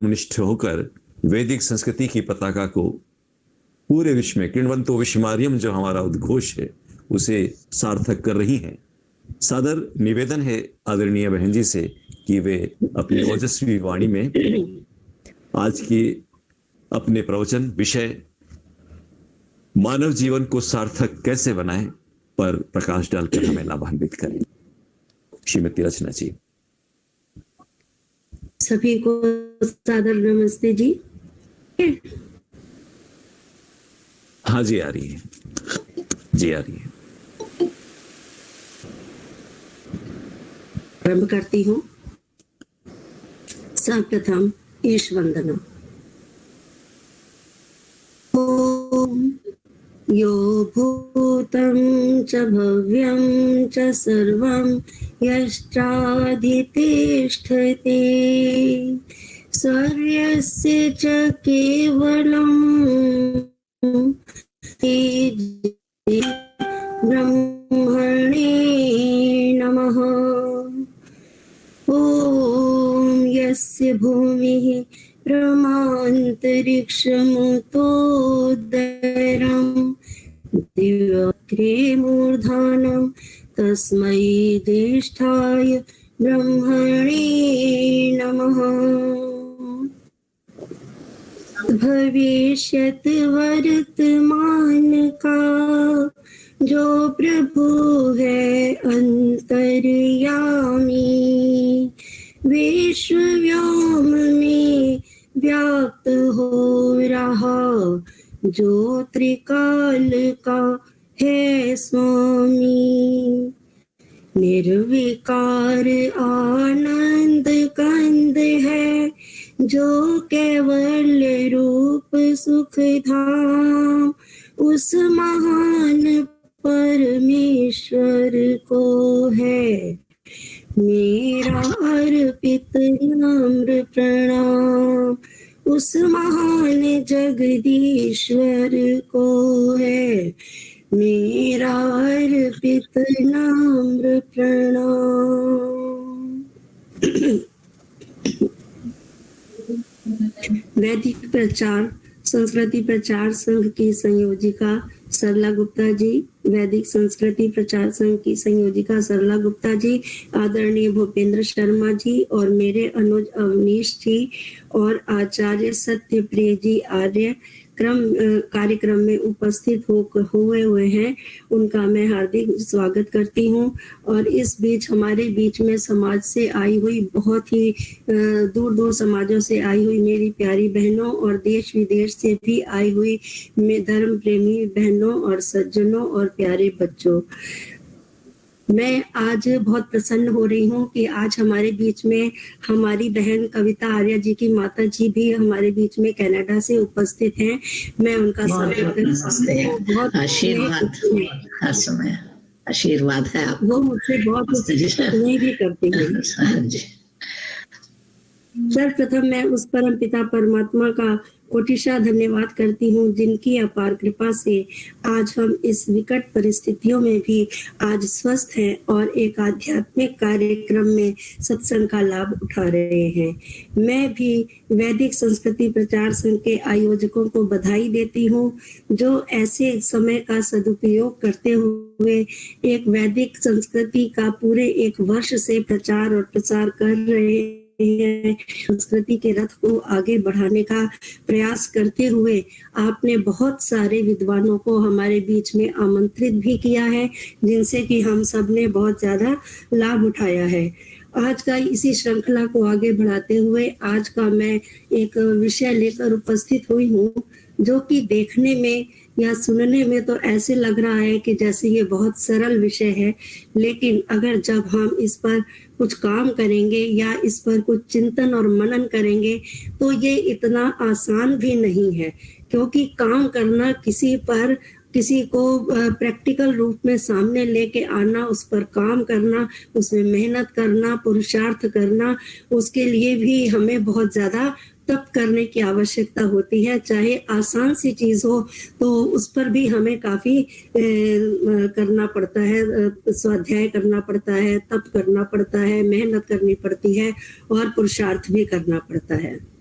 निष्ठ होकर वैदिक संस्कृति की पताका को पूरे विश्व में किण्वन्तो विश्वमार्यम जो हमारा उद्घोष है उसे सार्थक कर रही हैं। सादर निवेदन है आदरणीय बहन जी से कि वे अपनी ओजस्वी वाणी में आज की अपने प्रवचन विषय मानव जीवन को सार्थक कैसे बनाएं पर प्रकाश डालकर हमें लाभान्वित करें। श्रीमती रचना जी। सभी को सादर नमस्ते जी। हाँ जी आ रही है, जी आ रही है। प्रारंभ करती हूँ। सर्वप्रथम ईश वंदना। ओम यो भूतं च भव्यं च सर्वं यष्टाधितिष्ठते सर्वस्य च केवलं ब्रह्मणे नमः। ॐ यस्य भूमिः ब्रह्मान्तरिक्षमुतोदरं दिव्यग्रे मूर्धानं तस्मै ज्येष्ठाय ब्रह्मणे नमः। भविष्यत् वर्तमान का जो प्रभु है अंतर्यामी, विश्व व्योम में व्याप्त हो रहा जो त्रिकाल का है स्वामी। निर्विकार आनंद कंद है जो केवल रूप सुख धाम, उस महान परमेश्वर को है मेरा अर्पित नम्र प्रणाम। उस महान जगदीश्वर को है मेरा अर्पित नम्र प्रणाम। वैदिक प्रचार संस्कृति प्रचार संघ की संयोजिका सरला गुप्ता जी, वैदिक संस्कृति प्रचार संघ की संयोजिका सरला गुप्ता जी, आदरणीय भूपेंद्र शर्मा जी और मेरे अनुज अवनीश जी और आचार्य सत्यप्रिय जी आर्य कार्यक्रम में उपस्थित हुए हैं, उनका मैं हार्दिक स्वागत करती हूँ। और इस बीच हमारे बीच में समाज से आई हुई बहुत ही दूर दूर समाजों से आई हुई मेरी प्यारी बहनों और देश विदेश से भी आई हुई धर्म प्रेमी बहनों और सज्जनों और प्यारे बच्चों, मैं आज बहुत प्रसन्न हो रही हूँ कि आज हमारे बीच में हमारी बहन कविता आर्य जी की माता जी भी हमारे बीच में कनाडा से उपस्थित हैं। मैं उनका बहुत आशीर्वाद हर समय आशीर्वाद है आप। वो मुझसे बहुत स्नेह भी करती हैं। सर्वप्रथम मैं उस परम पिता परमात्मा का कोटिशा धन्यवाद करती हूँ जिनकी अपार कृपा से आज हम इस विकट परिस्थितियों में भी आज स्वस्थ हैं और एक आध्यात्मिक कार्यक्रम में सत्संग का लाभ उठा रहे हैं। मैं भी वैदिक संस्कृति प्रचार संघ के आयोजकों को बधाई देती हूँ जो ऐसे समय का सदुपयोग करते हुए एक वैदिक संस्कृति का पूरे एक वर्ष से प्रचार और प्रसार कर रहे हैं। संस्कृति के रथ को आगे बढ़ाने का प्रयास करते हुए आपने बहुत सारे विद्वानों को हमारे बीच में आमंत्रित भी किया है जिनसे कि हम सब ने बहुत ज्यादा लाभ उठाया है। आज का इसी श्रृंखला को आगे बढ़ाते हुए आज का मैं एक विषय लेकर उपस्थित हुई हूँ जो कि देखने में या सुनने में तो ऐसे लग रहा है कि जैसे ये बहुत सरल विषय है, लेकिन अगर जब हम इस पर कुछ काम करेंगे या इस पर कुछ चिंतन और मनन करेंगे तो ये इतना आसान भी नहीं है, क्योंकि काम करना किसी को प्रैक्टिकल रूप में सामने लेके आना, उस पर काम करना, उसमें मेहनत करना, पुरुषार्थ करना, उसके लिए भी हमें बहुत ज्यादा तप करने की आवश्यकता होती है। चाहे आसान सी चीज हो तो उस पर भी हमें काफी करना पड़ता है, स्वाध्याय करना पड़ता है, तप करना पड़ता है, मेहनत करनी पड़ती है और पुरुषार्थ भी करना पड़ता है।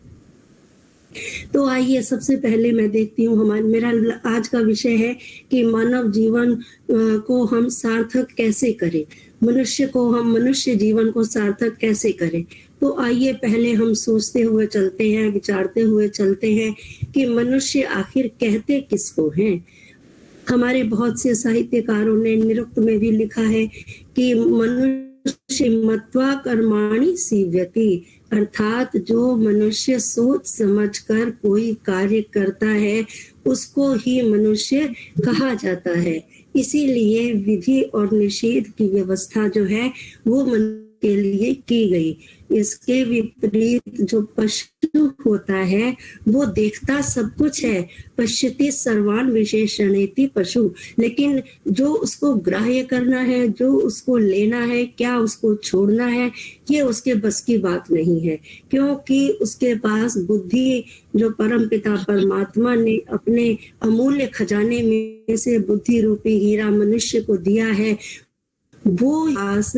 तो आइए सबसे पहले मैं देखती हूँ मेरा आज का विषय है कि मानव जीवन को हम सार्थक कैसे करें, मनुष्य जीवन को सार्थक कैसे करें। तो आइए पहले हम सोचते हुए चलते हैं, विचारते हुए चलते हैं कि मनुष्य आखिर कहते किसको हैं। हमारे बहुत से साहित्यकारों ने निरुक्त में भी लिखा है कि मनुष्य मत्वा कर्माणि सीव्यति, अर्थात जो मनुष्य सोच समझकर कोई कार्य करता है उसको ही मनुष्य कहा जाता है। इसीलिए विधि और निषेध की व्यवस्था जो है वो मनुष्य के लिए की गई। इसके विपरीत जो पशु होता है वो देखता सब कुछ है, पश्यति सर्वान विशेषणेति पशु, लेकिन जो उसको ग्राह्य करना है, जो उसको लेना है, क्या उसको छोड़ना है, ये उसके बस की बात नहीं है, क्योंकि उसके पास बुद्धि जो परमपिता परमात्मा ने अपने अमूल्य खजाने में से बुद्धि रूपी हीरा मनुष्य को दिया है वो पास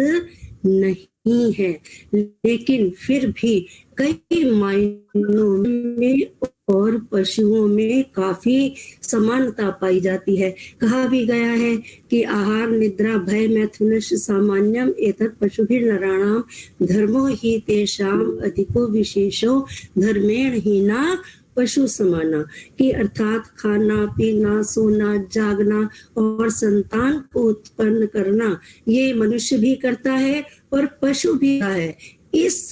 नहीं है। लेकिन फिर भी कई मायनों में और पशुओं में काफी समानता पाई जाती है। कहा भी गया है कि आहार निद्रा भय मैथुनस्य सामान्यम एतत् पशुभिर नराणाम धर्मो ही तेषाम अधिको विशेषो धर्मेण ही ना पशु समाना, कि अर्थात खाना पीना सोना जागना और संतान को उत्पन्न करना ये मनुष्य भी करता है और पशु भी करता है। इस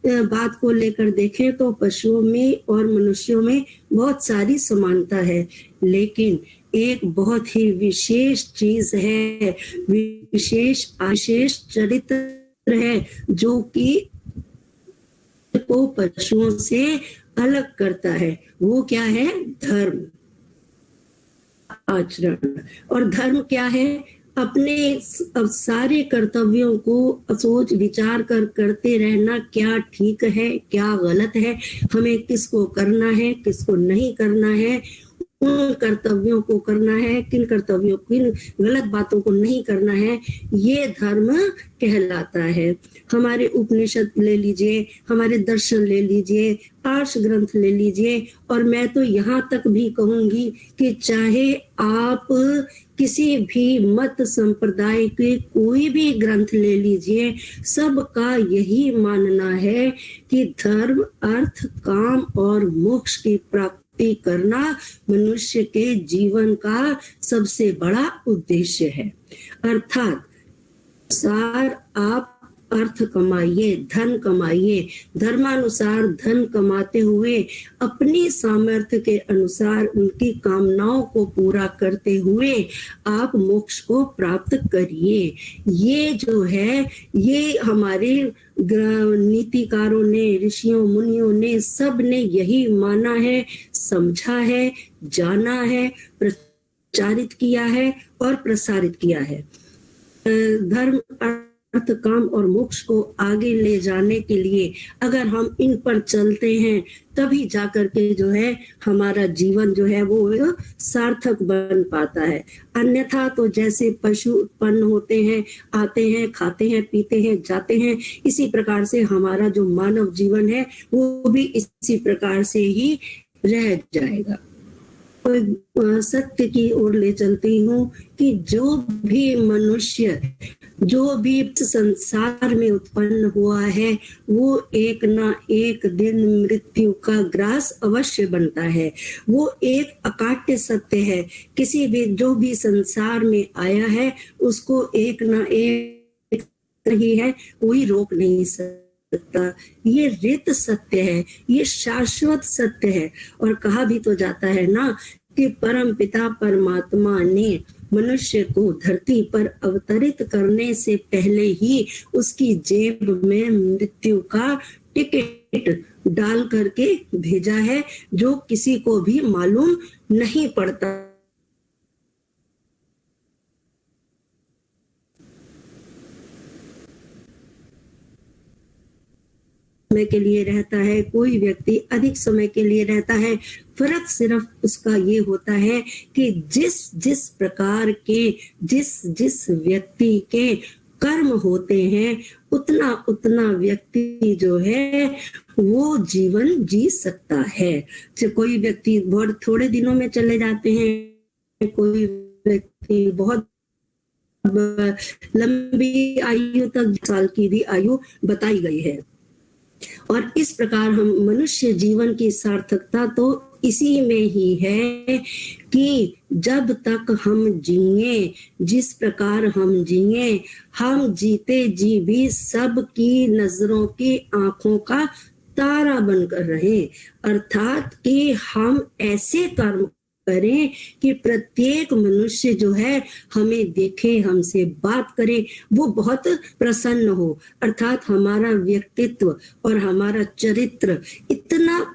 बात को लेकर देखें तो पशुओं में और मनुष्यों में बहुत सारी समानता है, लेकिन एक बहुत ही विशेष चीज है, विशेष चरित्र है जो कि को पशुओं से अलग करता है। वो क्या है? धर्म आचरण। और धर्म क्या है? अपने सारे कर्तव्यों को सोच विचार कर करते रहना, क्या ठीक है क्या गलत है, हमें किसको करना है किसको नहीं करना है, उन कर्तव्यों को करना है, किन कर्तव्यों किन गलत बातों को नहीं करना है, ये धर्म कहलाता है। हमारे उपनिषद ले लीजिए, हमारे दर्शन ले लीजिए, आर्ष ग्रंथ ले लीजिए, और मैं तो यहाँ तक भी कहूंगी कि चाहे आप किसी भी मत संप्रदाय के कोई भी ग्रंथ ले लीजिए, सबका यही मानना है कि धर्म अर्थ काम और मोक्ष की प्राप्ति करना मनुष्य के जीवन का सबसे बड़ा उद्देश्य है। अर्थात सार आप अर्थ कमाइए, धन कमाइए, धर्मानुसार धन कमाते हुए अपनी सामर्थ्य के अनुसार उनकी कामनाओं को पूरा करते हुए आप मोक्ष को प्राप्त करिए। ये जो है ये हमारे नीतिकारों ने, ऋषियों मुनियों ने, सब ने यही माना है, समझा है, जाना है, प्रचारित किया है और प्रसारित किया है। धर्म अर्थ काम और मोक्ष को आगे ले जाने के लिए अगर हम इन पर चलते हैं तभी जाकर के जो है हमारा जीवन जो है वो सार्थक बन पाता है। अन्यथा तो जैसे पशु उत्पन्न होते हैं, आते हैं, खाते हैं, पीते हैं, जाते हैं, इसी प्रकार से हमारा जो मानव जीवन है वो भी इसी प्रकार से ही रह जाएगा। सत्य की ओर ले चलती हूँ कि जो भी मनुष्य जो भी संसार में उत्पन्न हुआ है वो एक ना एक दिन मृत्यु का ग्रास अवश्य बनता है। वो एक अकाट्य सत्य है। किसी भी जो भी संसार में आया है उसको एक ना एक ही है, कोई रोक नहीं सकता। ये रित सत्य है, ये शाश्वत सत्य है। और कहा भी तो जाता है ना कि परम पिता परमात्मा ने मनुष्य को धरती पर अवतरित करने से पहले ही उसकी जेब में मृत्यु का टिकट डाल करके भेजा है, जो किसी को भी मालूम नहीं पड़ता समय के लिए रहता है, कोई व्यक्ति अधिक समय के लिए रहता है। फर्क सिर्फ उसका ये होता है कि जिस जिस प्रकार के जिस जिस व्यक्ति के कर्म होते हैं उतना उतना व्यक्ति जो है वो जीवन जी सकता है। जो कोई व्यक्ति बहुत थोड़े दिनों में चले जाते हैं, कोई व्यक्ति बहुत लंबी आयु तक साल की भी आयु बताई गई है। और इस प्रकार हम मनुष्य जीवन की सार्थकता तो इसी में ही है कि जब तक हम जिए, जिस प्रकार हम जिए, हम जीते जी भी सबकी नजरों की आंखों का तारा बनकर रहे। अर्थात कि हम ऐसे कर्म करें कि प्रत्येक मनुष्य जो है हमें देखे, हमसे बात करे, वो बहुत प्रसन्न हो। अर्थात हमारा व्यक्तित्व और हमारा चरित्र इतना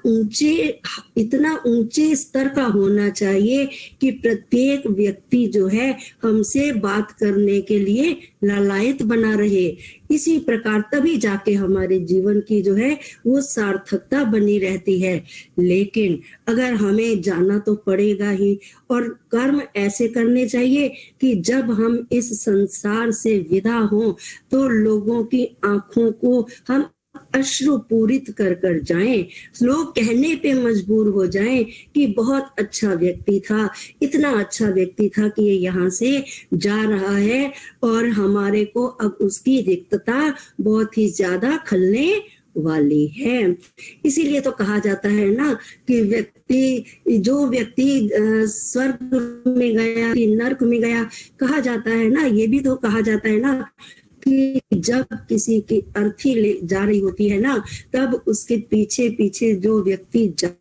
ऊंचे स्तर का होना चाहिए कि प्रत्येक व्यक्ति जो है हमसे बात करने के लिए लालायित बना रहे। इसी प्रकार तभी जाके हमारे जीवन की जो है वो सार्थकता बनी रहती है। लेकिन अगर हमें जाना तो पड़ेगा ही, और कर्म ऐसे करने चाहिए कि जब हम इस संसार से विदा हों तो लोगों की आंखों को हम अश्रु पूरित कर कर जाएं, लोग कहने पे मजबूर हो जाएं कि बहुत अच्छा व्यक्ति था, इतना अच्छा व्यक्ति था कि ये यहाँ से जा रहा है और हमारे को अब उसकी रिक्तता बहुत ही ज्यादा खलने वाली है। इसीलिए तो कहा जाता है ना कि जो व्यक्ति स्वर्ग में गया कि नरक में गया, कहा जाता है ना, ये भी तो कहा जाता है ना कि जब किसी की अर्थी ले जा रही होती है ना, तब उसके पीछे पीछे जो व्यक्ति जाते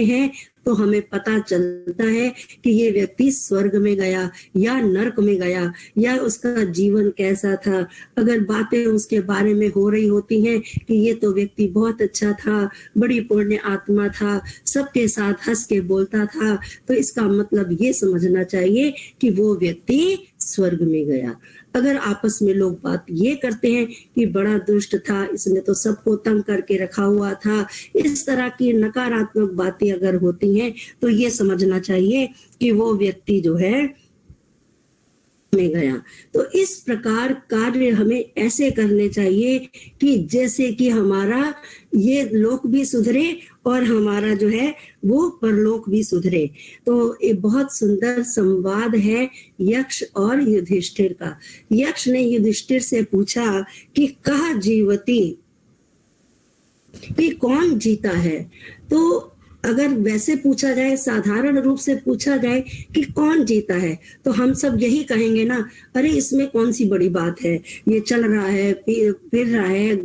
हैं तो हमें पता चलता है कि ये व्यक्ति स्वर्ग में गया या नरक में गया, या उसका जीवन कैसा था। अगर बातें उसके बारे में हो रही होती हैं कि ये तो व्यक्ति बहुत अच्छा था, बड़ी पुण्य आत्मा था, सबके साथ हंस के बोलता था, तो इसका मतलब ये समझना चाहिए कि वो व्यक्ति स्वर्ग में गया। अगर आपस में लोग बात ये करते हैं कि बड़ा दुष्ट था, इसने तो सबको तंग करके रखा हुआ था, इस तरह की नकारात्मक बातें अगर होती हैं तो ये समझना चाहिए कि वो व्यक्ति जो है में गया। तो इस प्रकार कार्य हमें ऐसे करने चाहिए कि जैसे कि हमारा ये लोक भी सुधरे और हमारा जो है वो परलोक भी सुधरे। तो ये बहुत सुंदर संवाद है यक्ष और युधिष्ठिर का। यक्ष ने युधिष्ठिर से पूछा कि कहा जीवती, कि कौन जीता है। तो अगर वैसे पूछा जाए, साधारण रूप से पूछा जाए कि कौन जीता है, तो हम सब यही कहेंगे ना, अरे इसमें कौन सी बड़ी बात है, ये चल रहा है, फिर रहा है,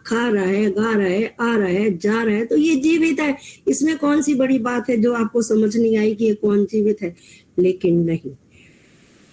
खा रहा है, गा रहा है, आ रहा है, जा रहा है, तो ये जीवित है, इसमें कौन सी बड़ी बात है जो आपको समझ नहीं आई कि ये कौन जीवित है। लेकिन नहीं,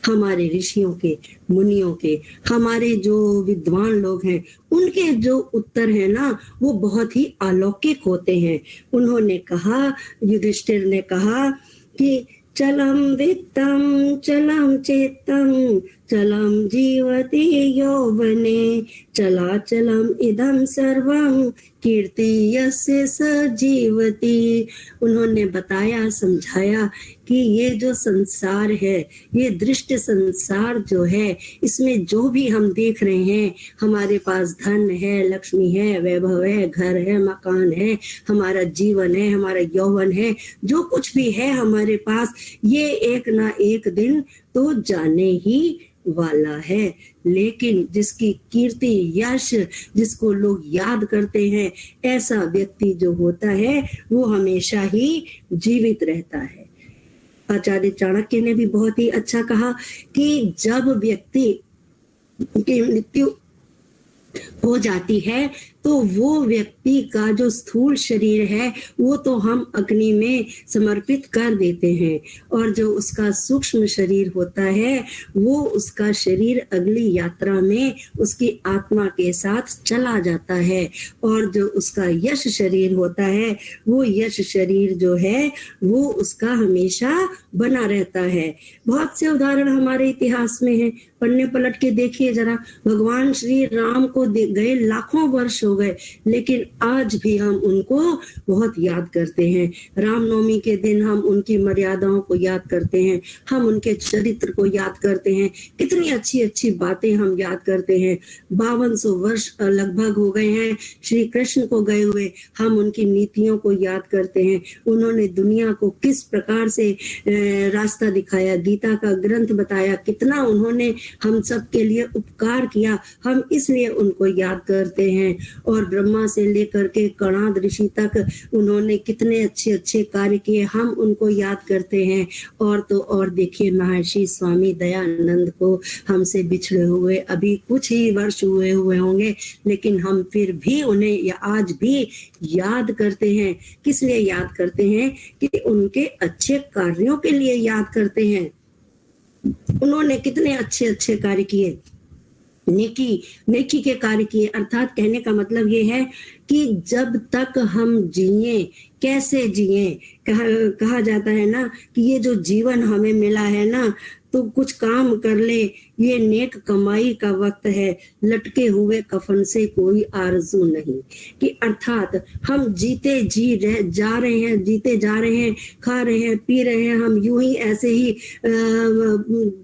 हमारे ऋषियों के, मुनियों के, हमारे जो विद्वान लोग हैं, उनके जो उत्तर है ना वो बहुत ही अलौकिक होते हैं। उन्होंने कहा, युधिष्ठिर ने कहा कि चलम वित्तम चलम चेतम चलम जीवति यौवने चलाचलम इदम सर्वम कीर्ति यस्य स जीवति। उन्होंने बताया, समझाया कि ये जो संसार है, ये दृष्ट संसार जो है, इसमें जो भी हम देख रहे हैं, हमारे पास धन है, लक्ष्मी है, वैभव है, घर है, मकान है, हमारा जीवन है, हमारा यौवन है, जो कुछ भी है हमारे पास, ये एक ना एक दिन तो जाने ही वाला है। लेकिन जिसकी कीर्ति, यश, जिसको लोग याद करते हैं, ऐसा व्यक्ति जो होता है वो हमेशा ही जीवित रहता है। आचार्य चाणक्य ने भी बहुत ही अच्छा कहा कि जब व्यक्ति की मृत्यु हो जाती है तो वो व्यक्ति का जो स्थूल शरीर है वो तो हम अग्नि में समर्पित कर देते हैं, और जो उसका सूक्ष्म शरीर होता है वो उसका शरीर अगली यात्रा में उसकी आत्मा के साथ चला जाता है, और जो उसका यश शरीर होता है वो यश शरीर जो है वो उसका हमेशा बना रहता है। बहुत से उदाहरण हमारे इतिहास में है, पन्ने पलट के देखिए जरा। भगवान श्री राम को गए लाखों वर्ष हो हो गए, लेकिन आज भी हम उनको बहुत याद करते हैं। रामनवमी के दिन हम उनकी मर्यादाओं को याद करते हैं, हम उनके चरित्र को याद करते हैं, कितनी अच्छी अच्छी बातें हम याद करते हैं। 5200 वर्ष लगभग हो गए हैं श्री कृष्ण को गए हुए, हम उनकी नीतियों को याद करते हैं। उन्होंने दुनिया को किस प्रकार से रास्ता दिखाया, गीता का ग्रंथ बताया, कितना उन्होंने हम सब के लिए उपकार किया, हम इसलिए उनको याद करते हैं। और ब्रह्मा से लेकर के कणाद ऋषि तक उन्होंने कितने अच्छे अच्छे कार्य किए, हम उनको याद करते हैं। और तो और देखिए महर्षि स्वामी दयानंद को हमसे बिछड़े हुए अभी कुछ ही वर्ष हुए होंगे, लेकिन हम फिर भी उन्हें आज भी याद करते हैं। किस लिए याद करते हैं? कि उनके अच्छे कार्यों के लिए याद करते हैं। उन्होंने कितने अच्छे अच्छे कार्य किए, नेकी के कार्य किए। अर्थात कहने का मतलब ये है कि जब तक हम जिए, कैसे जिए, कहा जाता है ना कि ये जो जीवन हमें मिला है ना, तो कुछ काम कर ले, ये नेक कमाई का वक्त है, लटके हुए कफन से कोई आरज़ू नहीं। कि अर्थात हम जीते जा रहे हैं, खा रहे हैं, पी रहे हैं, हम यूं ही ऐसे ही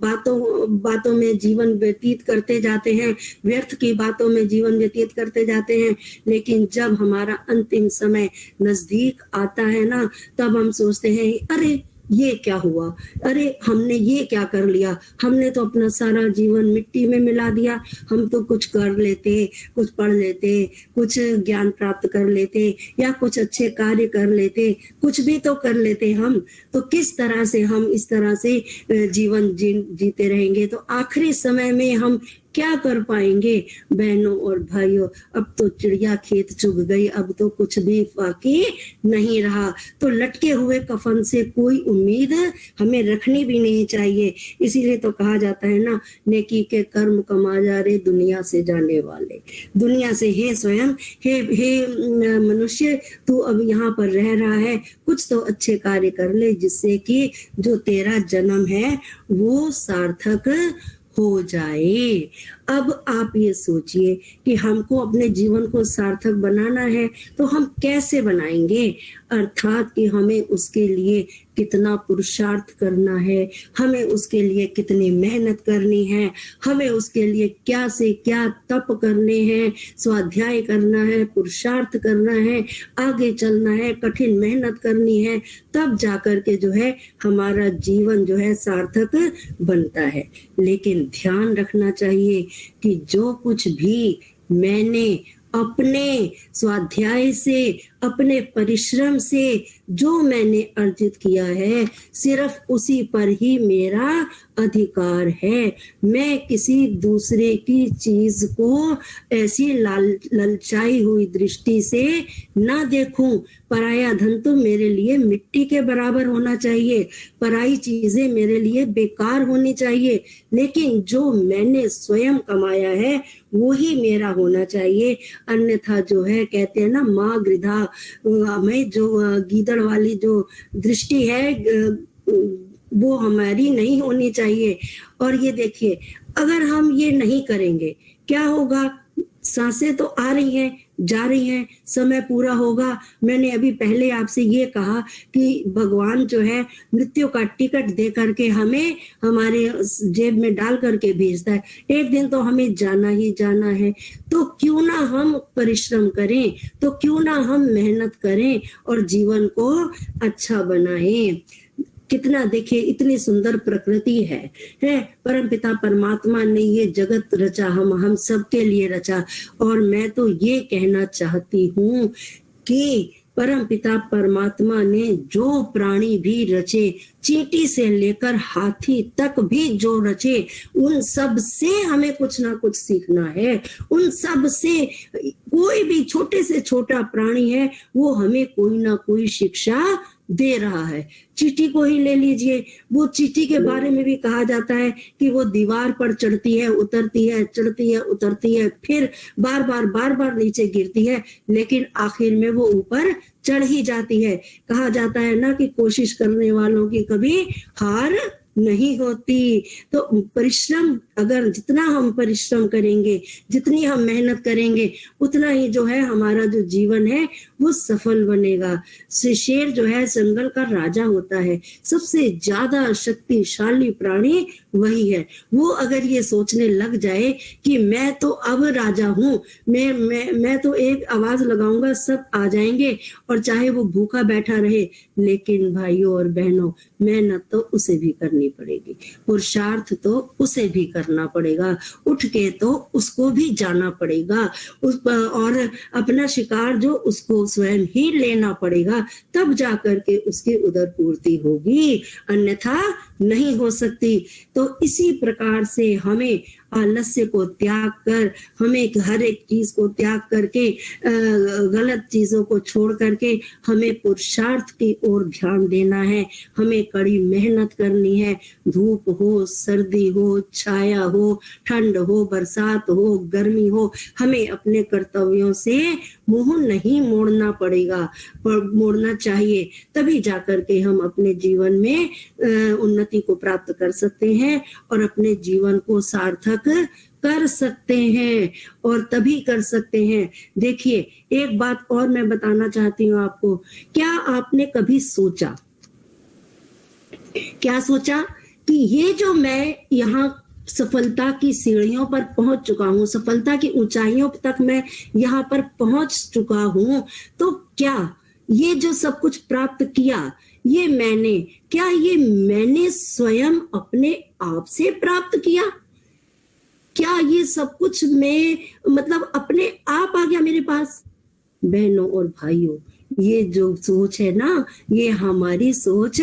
बातों में जीवन व्यतीत करते जाते हैं, व्यर्थ की बातों में जीवन व्यतीत करते जाते हैं। लेकिन जब हमारा अंतिम समय नजदीक आता है ना, तब हम सोचते हैं अरे ये क्या हुआ, अरे हमने ये क्या कर लिया, हमने तो अपना सारा जीवन मिट्टी में मिला दिया। हम तो कुछ कर लेते, कुछ पढ़ लेते, कुछ ज्ञान प्राप्त कर लेते, या कुछ अच्छे कार्य कर लेते, कुछ भी तो कर लेते हम। तो किस तरह से हम इस तरह से जीवन जीते रहेंगे? तो आखिरी समय में हम क्या कर पाएंगे? बहनों और भाइयों, अब तो चिड़िया खेत चुग गई, अब तो कुछ भी बाकी नहीं रहा। तो लटके हुए कफन से कोई उम्मीद हमें रखनी भी नहीं चाहिए। इसीलिए तो कहा जाता है ना, नेकी के कर्म कमा जा रे दुनिया से जाने वाले। दुनिया से हे स्वयं, हे मनुष्य, तू अब यहाँ पर रह रहा है, कुछ तो अच्छे कार्य कर ले, जिससे कि जो तेरा जन्म है वो सार्थक हो जाए। अब आप ये सोचिए कि हमको अपने जीवन को सार्थक बनाना है, तो हम कैसे बनाएंगे? अर्थात कि हमें उसके लिए कितना पुरुषार्थ करना है, हमें उसके लिए कितनी मेहनत करनी है, हमें उसके लिए क्या से क्या तप करने हैं, स्वाध्याय करना है, पुरुषार्थ करना है, आगे चलना है, कठिन मेहनत करनी है, तब जाकर के जो है हमारा जीवन जो है सार्थक बनता है। लेकिन ध्यान रखना चाहिए कि जो कुछ भी मैंने अपने स्वाध्याय से, अपने परिश्रम से जो मैंने अर्जित किया है, सिर्फ उसी पर ही मेरा अधिकार है। मैं किसी दूसरे की चीज को ऐसी ललचाई हुई दृष्टि से ना देखूं। पराया धन तो मेरे लिए मिट्टी के बराबर होना चाहिए, पराई चीजें मेरे लिए बेकार होनी चाहिए, लेकिन जो मैंने स्वयं कमाया है वो ही मेरा होना चाहिए। अन्यथा जो है कहते हैं ना, माँ गृधा में जो गीदड़ वाली जो दृष्टि है वो हमारी नहीं होनी चाहिए। और ये देखिए, अगर हम ये नहीं करेंगे क्या होगा? सांसें तो आ रही हैं, जा रही हैं, समय पूरा होगा। मैंने अभी पहले आपसे ये कहा कि भगवान जो है मृत्यु का टिकट दे करके हमें हमारे जेब में डाल करके भेजता है। एक दिन तो हमें जाना ही जाना है, तो क्यों ना हम परिश्रम करें, तो क्यों ना हम मेहनत करें और जीवन को अच्छा बनाएं। कितना देखिए, इतनी सुंदर प्रकृति है परमपिता परमात्मा ने ये जगत रचा, हम सबके लिए रचा। और मैं तो ये कहना चाहती हूँ कि परमपिता परमात्मा ने जो प्राणी भी रचे, चींटी से लेकर हाथी तक भी जो रचे, उन सब से हमें कुछ ना कुछ सीखना है। उन सब से कोई भी छोटे से छोटा प्राणी है, वो हमें कोई ना कोई शिक्षा दे रहा है। चींटी को ही ले लीजिए, वो चींटी के बारे में भी कहा जाता है कि वो दीवार पर चढ़ती है, उतरती है, चढ़ती है, उतरती है, फिर बार बार नीचे गिरती है, लेकिन आखिर में वो ऊपर चढ़ ही जाती है। कहा जाता है ना कि कोशिश करने वालों की कभी हार नहीं होती। तो परिश्रम, अगर जितना हम परिश्रम करेंगे, जितनी हम मेहनत करेंगे, उतना ही जो है हमारा जो जीवन है वो सफल बनेगा। शेर जो है जंगल का राजा होता है, सबसे ज्यादा शक्तिशाली प्राणी वही है। वो अगर ये सोचने लग जाए कि मैं तो अब राजा हूँ, मैं तो एक आवाज लगाऊंगा सब आ जाएंगे, और चाहे वो भूखा बैठा रहे, लेकिन भाइयों और बहनों, मेहनत तो उसे भी करनी पड़ेगी, पुरुषार्थ तो उसे भी करना पड़ेगा, उठ के तो उसको भी जाना पड़ेगा, और अपना शिकार जो उसको स्वयं ही लेना पड़ेगा, तब जाकर के उसकी उदर पूर्ति होगी, अन्यथा नहीं हो सकती। तो इसी प्रकार से हमें आलस्य को त्याग कर, हमें हर एक चीज को त्याग करके, गलत चीजों को छोड़ करके हमें पुरुषार्थ की ओर ध्यान देना है। हमें कड़ी मेहनत करनी है, धूप हो, सर्दी हो, छाया हो, ठंड हो, बरसात हो, गर्मी हो, हमें अपने कर्तव्यों से मुंह नहीं मोड़ना पड़ेगा, मोड़ना चाहिए। तभी जाकर के हम अपने जीवन में उन्नति को प्राप्त कर सकते हैं और अपने जीवन को सार्थक कर सकते हैं, और तभी कर सकते हैं। देखिए, एक बात और मैं बताना चाहती हूँ आपको। क्या आपने कभी सोचा, कि ये जो मैं यहाँ सफलता की सीढ़ियों पर पहुंच चुका हूँ, सफलता की ऊंचाइयों तक मैं यहाँ पर पहुंच चुका हूँ, तो क्या ये जो सब कुछ प्राप्त किया, ये मैंने स्वयं अपने आप से प्राप्त किया? क्या ये सब कुछ मैं मतलब अपने आप आ गया मेरे पास? बहनों और भाइयों, ये जो सोच है ना, ये हमारी सोच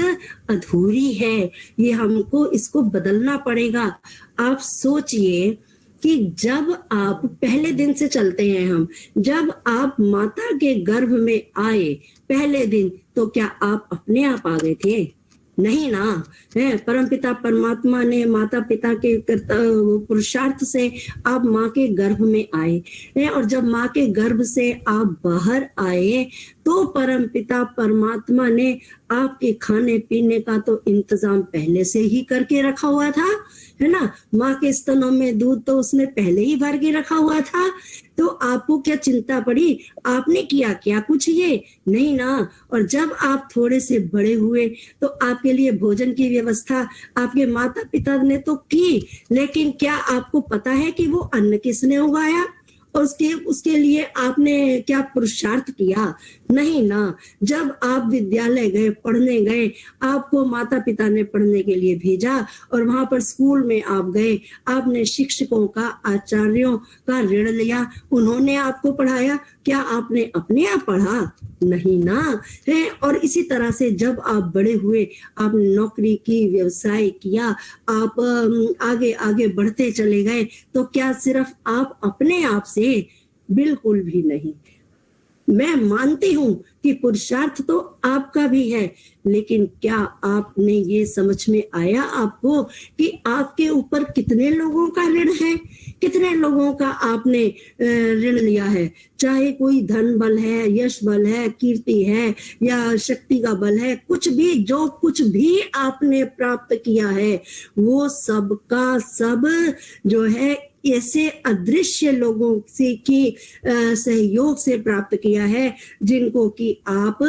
अधूरी है, ये हमको इसको बदलना पड़ेगा। आप सोचिए कि जब आप पहले दिन से चलते हैं, हम जब आप माता के गर्भ में आए पहले दिन, तो क्या आप अपने आप आ गए थे? नहीं ना, है परमपिता परमात्मा ने माता पिता के पुरुषार्थ से आप माँ के गर्भ में आए हैं, और जब माँ के गर्भ से आप बाहर आए तो परमपिता परमात्मा ने आपके खाने पीने का तो इंतजाम पहले से ही करके रखा हुआ था, है ना। माँ के स्तनों में दूध तो उसने पहले ही भर के रखा हुआ था, तो आपको क्या चिंता पड़ी? आपने किया क्या कुछ? ये नहीं ना। और जब आप थोड़े से बड़े हुए तो आपके लिए भोजन की व्यवस्था आपके माता पिता ने तो की, लेकिन क्या आपको पता है कि वो अन्न किसने उगाया और उसके लिए आपने क्या पुरुषार्थ किया? नहीं ना। जब आप विद्यालय गए, पढ़ने गए, आपको माता पिता ने पढ़ने के लिए भेजा और वहां पर स्कूल में आप गए, आपने शिक्षकों का, आचार्यों का ऋण लिया, उन्होंने आपको पढ़ाया। क्या आपने अपने आप पढ़ा? नहीं ना, है। और इसी तरह से जब आप बड़े हुए, आप नौकरी की, व्यवसाय किया, आप आगे आगे बढ़ते चले गए, तो क्या सिर्फ आप अपने आप से? बिल्कुल भी नहीं। मैं मानती हूं कि पुरुषार्थ तो आपका भी है, लेकिन क्या आपने ये समझ में आया आपको कि आपके ऊपर कितने लोगों का ऋण है? कितने लोगों का आपने ऋण लिया है? चाहे कोई धन बल है, यश बल है, कीर्ति है, या शक्ति का बल है, कुछ भी, जो कुछ भी आपने प्राप्त किया है, वो सब का सब जो है ऐसे अदृश्य लोगों से की सहयोग से प्राप्त किया है, जिनको कि आप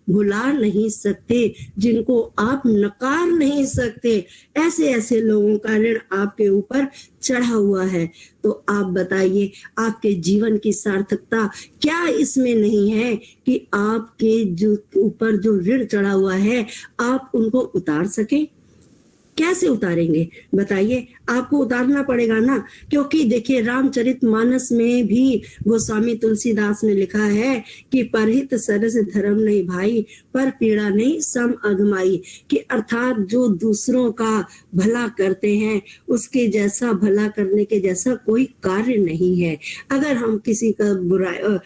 भुला नहीं सकते, जिनको आप नकार नहीं सकते। ऐसे ऐसे लोगों का ऋण आपके ऊपर चढ़ा हुआ है। तो आप बताइए, आपके जीवन की सार्थकता क्या इसमें नहीं है कि आपके जो ऊपर जो ऋण चढ़ा हुआ है, आप उनको उतार सके? कैसे उतारेंगे बताइए? आपको उतारना पड़ेगा ना, क्योंकि देखिए रामचरितमानस में भी गोस्वामी तुलसीदास ने लिखा है कि परहित सरस धर्म नहीं भाई, पर पीड़ा नहीं सम अगमाई, कि अर्थात जो दूसरों का भला करते हैं, उसके जैसा भला करने के जैसा कोई कार्य नहीं है। अगर हम किसी का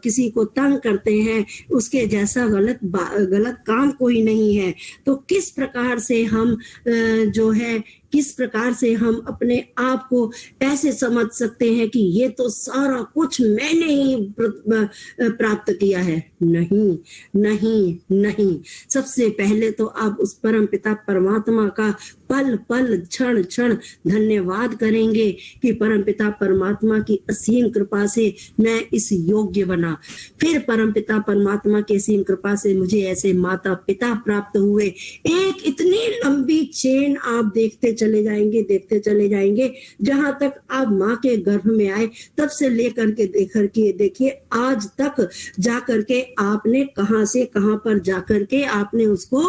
किसी को तंग करते हैं, उसके जैसा गलत काम कोई नहीं है। तो किस प्रकार से हम जो है किस प्रकार से हम अपने आप को ऐसे समझ सकते हैं कि ये तो सारा कुछ मैंने ही प्राप्त किया है। नहीं नहीं नहीं, सबसे पहले तो आप उस परम पिता परमात्मा का पल पल क्षण क्षण धन्यवाद करेंगे कि परम पिता परमात्मा की असीम कृपा से मैं इस योग्य बना। फिर परम पिता परमात्मा की असीम कृपा से मुझे ऐसे माता पिता प्राप्त हुए। एक इतनी लंबी चेन आप देखते चले जाएंगे जहां तक आप माँ के गर्भ में आए तब से लेकर के देखिए आज तक जाकर के आपने कहां से कहां पर जाकर के आपने उसको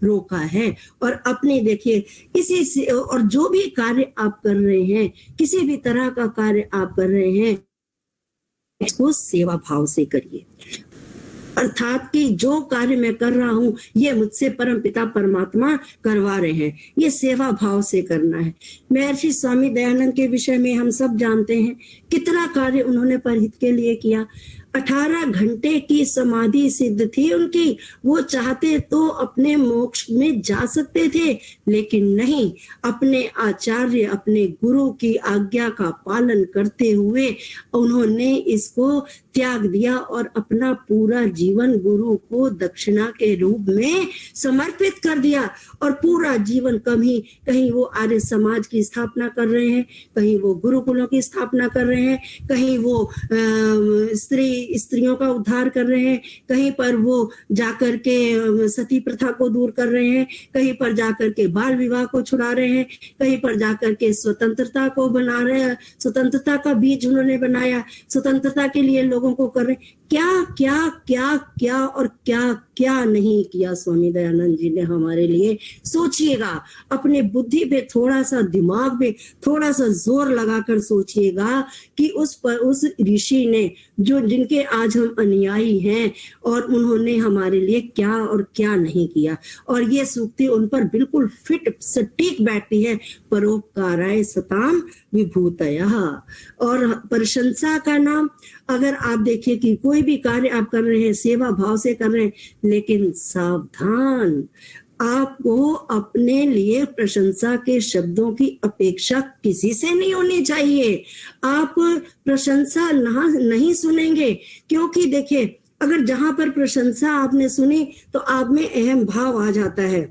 रोका है। और अपने देखिए इसी से, और जो भी कार्य आप कर रहे हैं, किसी भी तरह का कार्य आप कर रहे हैं, इसको सेवा भाव से करिए। अर्थात कि जो कार्य मैं कर रहा हूं ये मुझसे परम पिता परमात्मा करवा रहे हैं, ये सेवा भाव से करना है। महर्षि स्वामी दयानंद के विषय में हम सब जानते हैं कितना कार्य उन्होंने परहित के लिए किया। 18 घंटे की समाधि सिद्ध थी उनकी। वो चाहते तो अपने मोक्ष में जा सकते थे, लेकिन नहीं, अपने आचार्य अपने गुरु की आज्ञा का पालन करते हुए उन्होंने इसको त्याग दिया और अपना पूरा जीवन गुरु को दक्षिणा के रूप में समर्पित कर दिया। और पूरा जीवन कहीं वो आर्य समाज की स्थापना कर रहे हैं, कहीं वो गुरुकुलों की स्थापना कर रहे हैं, कहीं वो स्त्रियों का उद्धार कर रहे हैं, कहीं पर वो जाकर के सती प्रथा को दूर कर रहे हैं, कहीं पर जाकर के बाल विवाह को छुड़ा रहे हैं, कहीं पर जाकर के स्वतंत्रता को बना रहे हैं, स्वतंत्रता का बीज उन्होंने बनाया, स्वतंत्रता के लिए लोगों को कर रहे हैं। क्या क्या क्या क्या और क्या क्या नहीं किया स्वामी दयानंद जी ने हमारे लिए। सोचिएगा, अपने बुद्धि पे थोड़ा सा, दिमाग पे थोड़ा सा जोर लगाकर सोचिएगा कि उस ऋषि ने जिनके आज हम अनुयायी हैं, और उन्होंने हमारे लिए क्या और क्या नहीं किया। और ये सूक्ति उन पर बिल्कुल फिट सटीक बैठती है, परोपकाराय सताम विभूतयः। और प्रशंसा का नाम, अगर आप देखिए कि कोई भी कार्य आप कर रहे हैं सेवा भाव से कर रहे हैं, लेकिन सावधान, आपको अपने लिए प्रशंसा के शब्दों की अपेक्षा किसी से नहीं होनी चाहिए। आप प्रशंसा नहीं सुनेंगे, क्योंकि देखिए अगर जहां पर प्रशंसा आपने सुनी तो आप में अहम भाव आ जाता है।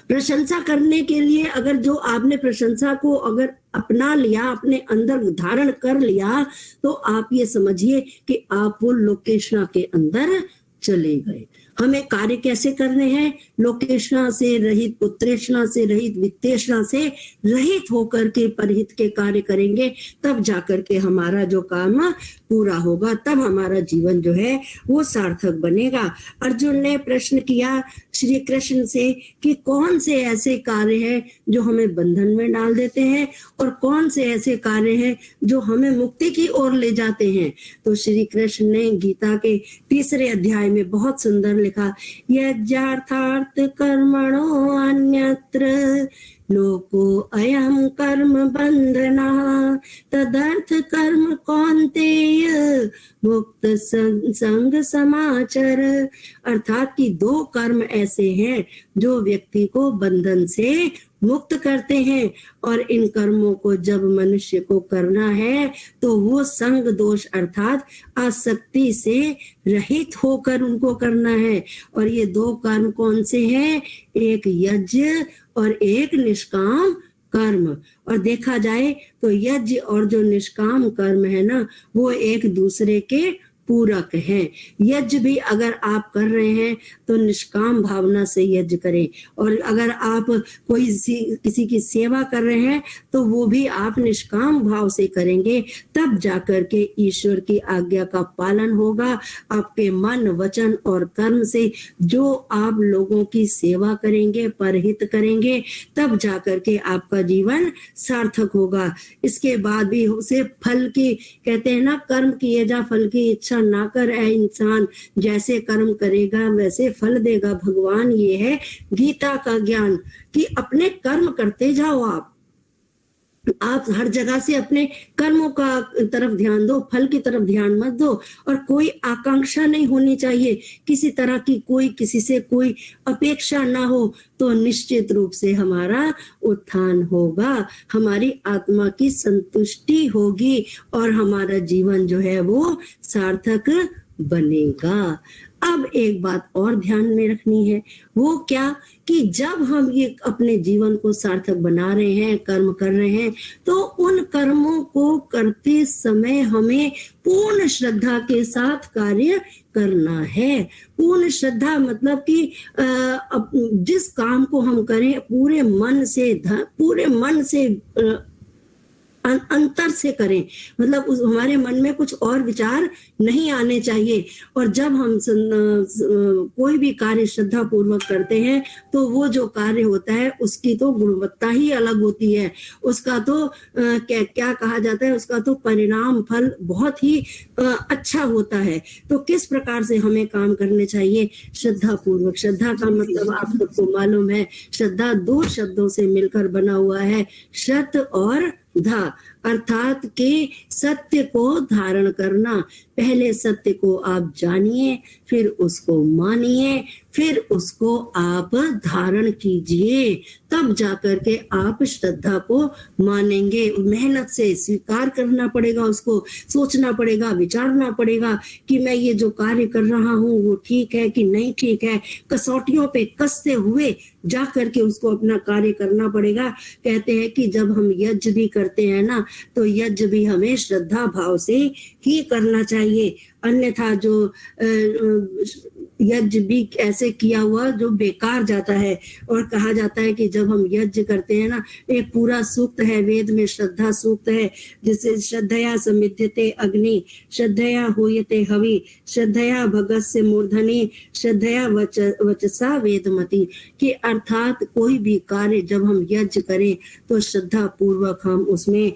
प्रशंसा करने के लिए अगर जो आपने प्रशंसा को अगर अपना लिया, अपने अंदर धारण कर लिया, तो आप ये समझिए कि आप वो लोकेशना के अंदर चले गए। हमें कार्य कैसे करने हैं? लोकेशना से रहित, पुत्रेशना से रहित, वित्तेशना से रहित होकर के परहित के कार्य करेंगे, तब जाकर के हमारा जो काम पूरा होगा, तब हमारा जीवन जो है वो सार्थक बनेगा। अर्जुन ने प्रश्न किया श्री कृष्ण से कि कौन से ऐसे कार्य हैं जो हमें बंधन में डाल देते हैं और कौन से ऐसे कार्य हैं जो हमें मुक्ति की ओर ले जाते हैं। तो श्री कृष्ण ने गीता के 3 अध्याय में बहुत सुंदर लिखा, यज्ञार्थार्थ कर्मणो अन्यत्र लोको अयम कर्म बंधना तदर्थ कर्म कौन्तेय मुक्त संग समाचर। अर्थात कि 2 कर्म ऐसे हैं जो व्यक्ति को बंधन से मुक्त करते हैं, और इन कर्मों को जब मनुष्य को करना है तो वो संग दोष अर्थात आसक्ति से रहित होकर उनको करना है। और ये 2 कर्म कौन से हैं? एक यज्ञ और एक निष्काम कर्म। और देखा जाए तो यज्ञ और जो निष्काम कर्म है ना, वो एक दूसरे के पूरक हैं। यज्ञ भी अगर आप कर रहे हैं तो निष्काम भावना से यज्ञ करें, और अगर आप किसी की सेवा कर रहे हैं तो वो भी आप निष्काम भाव से करेंगे, तब जाकर के ईश्वर की आज्ञा का पालन होगा। आपके मन, वचन और कर्म से जो आप लोगों की सेवा करेंगे, परहित करेंगे, तब जाकर के आपका जीवन सार्थक होगा। इसके बाद भी उसे फल की, कहते हैं ना, कर्म किए जा फल की इच्छा ना कर ऐ इंसान, जैसे कर्म करेगा वैसे फल देगा भगवान। ये है गीता का ज्ञान कि अपने कर्म करते जाओ आप। आप हर जगह से अपने कर्मों का तरफ ध्यान दो, फल की तरफ ध्यान मत दो, और कोई आकांक्षा नहीं होनी चाहिए, किसी तरह की कोई किसी से कोई अपेक्षा ना हो, तो निश्चित रूप से हमारा उत्थान होगा, हमारी आत्मा की संतुष्टि होगी और हमारा जीवन जो है वो सार्थक बनेगा। अब एक बात और ध्यान में रखनी है, वो क्या कि जब हम ये अपने जीवन को सार्थक बना रहे हैं, कर्म कर रहे हैं, तो उन कर्मों को करते समय हमें पूर्ण श्रद्धा के साथ कार्य करना है। पूर्ण श्रद्धा मतलब कि जिस काम को हम करें पूरे मन से अंतर से करें, मतलब हमारे मन में कुछ और विचार नहीं आने चाहिए। और जब हम कोई भी कार्य श्रद्धा पूर्वक करते हैं तो वो जो कार्य होता है उसकी तो गुणवत्ता ही अलग होती है, उसका तो क्या कहा जाता है, उसका तो परिणाम फल बहुत ही अच्छा होता है। तो किस प्रकार से हमें काम करने चाहिए? श्रद्धा पूर्वक। श्रद्धा का मतलब आप सबको मालूम है, श्रद्धा दो शब्दों से मिलकर बना हुआ है, श्रत और धा, अर्थात कि सत्य को धारण करना। पहले सत्य को आप जानिए, फिर उसको मानिए, फिर उसको आप धारण कीजिए, तब जाकर के आप श्रद्धा को मानेंगे। मेहनत से स्वीकार करना पड़ेगा, उसको सोचना पड़ेगा, विचारना पड़ेगा कि मैं ये जो कार्य कर रहा हूँ वो ठीक है कि नहीं ठीक है। कसौटियों पे कसते हुए जा करके उसको अपना कार्य करना पड़ेगा। कहते हैं कि जब हम यज्ञ भी करते हैं ना, तो यज्ञ भी हमें श्रद्धा भाव से ही करना चाहिए, अन्यथा जो यज्ञ भी ऐसे किया हुआ जो बेकार जाता है। और कहा जाता है कि जब हम यज्ञ करते हैं ना, एक पूरा सूक्त है वेद में, श्रद्धा सूक्त है, जिसे श्रद्धया समिध्यते अग्नि, श्रद्धया होयते हवि, श्रद्धया भगस्य मूर्धनि, श्रद्धया वचसा वेदमति। कि अर्थात कोई भी कार्य जब हम यज्ञ करें तो श्रद्धा पूर्वक हम उसमें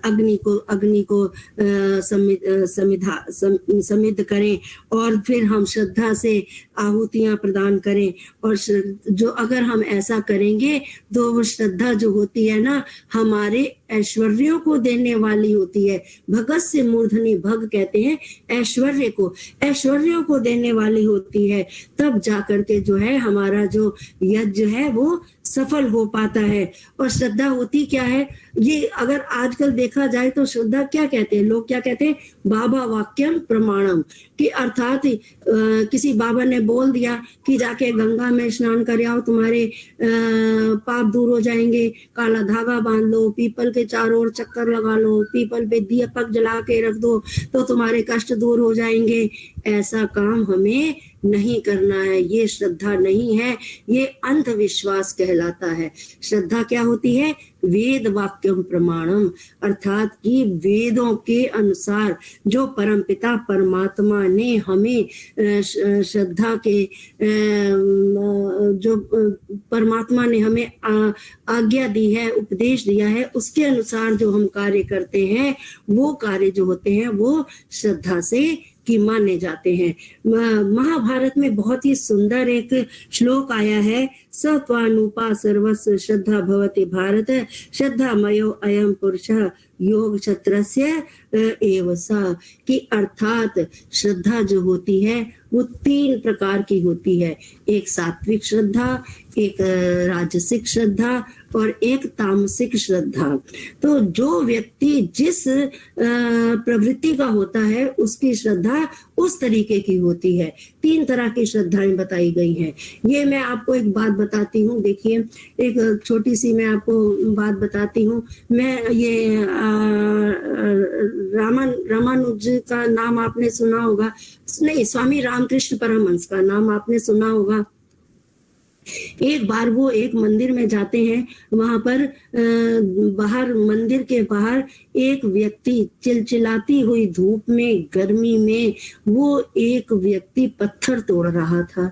अग्नि को समिध करें, और फिर हम श्रद्धा से आहुतियां प्रदान करें। और जो अगर हम ऐसा करेंगे तो वो श्रद्धा जो होती है ना, हमारे ऐश्वर्यों को देने वाली होती है। भगत से मूर्धनि, भग कहते हैं ऐश्वर्यों को देने वाली होती है। तब जाकर के जो है हमारा जो यज्ञ है वो सफल हो पाता है। और श्रद्धा होती क्या है, ये अगर आजकल देखा जाए तो श्रद्धा क्या कहते हैं लोग, क्या कहते हैं, बाबा वाक्यम प्रमाणम। कि अर्थात किसी बाबा ने बोल दिया कि जाके गंगा में स्नान कर आओ, तुम्हारे पाप दूर हो जाएंगे, काला धागा बांध लो, पीपल के चारों ओर चक्कर लगा लो, पीपल पे दीपक जला के रख दो तो तुम्हारे कष्ट दूर हो जाएंगे। ऐसा काम हमें नहीं करना है, ये श्रद्धा नहीं है, ये अंधविश्वास कहलाता है। श्रद्धा क्या होती है? वेद वाक्यम प्रमाणम, अर्थात कि वेदों के अनुसार जो परमपिता परमात्मा ने हमें श्रद्धा के जो परमात्मा ने हमें आज्ञा दी है, उपदेश दिया है, उसके अनुसार जो हम कार्य करते हैं वो कार्य जो होते हैं वो श्रद्धा से की माने जाते हैं। महाभारत में बहुत ही सुंदर एक श्लोक आया है, सत्वानुपा सर्वस्व श्रद्धा भवति भारत, श्रद्धा मयो अयम पुरुषः योग क्षत्रस्य एव सा। कि अर्थात श्रद्धा जो होती है वो 3 प्रकार की होती है, एक सात्विक श्रद्धा, एक राजसिक श्रद्धा और एक तामसिक श्रद्धा। तो जो व्यक्ति जिस प्रवृत्ति का होता है उसकी श्रद्धा उस तरीके की होती है। 3 तरह की श्रद्धाएं बताई गई हैं। ये मैं आपको एक बात बताती हूँ, देखिए एक छोटी सी मैं आपको बात बताती हूँ। मैं ये रामानुज का नाम आपने सुना होगा, नहीं, स्वामी रामकृष्ण परमहंस का नाम आपने सुना होगा। एक बार वो एक मंदिर में जाते हैं, वहां पर बाहर मंदिर के बाहर एक व्यक्ति चिलचिलाती हुई धूप में, गर्मी में, वो एक व्यक्ति पत्थर तोड़ रहा था।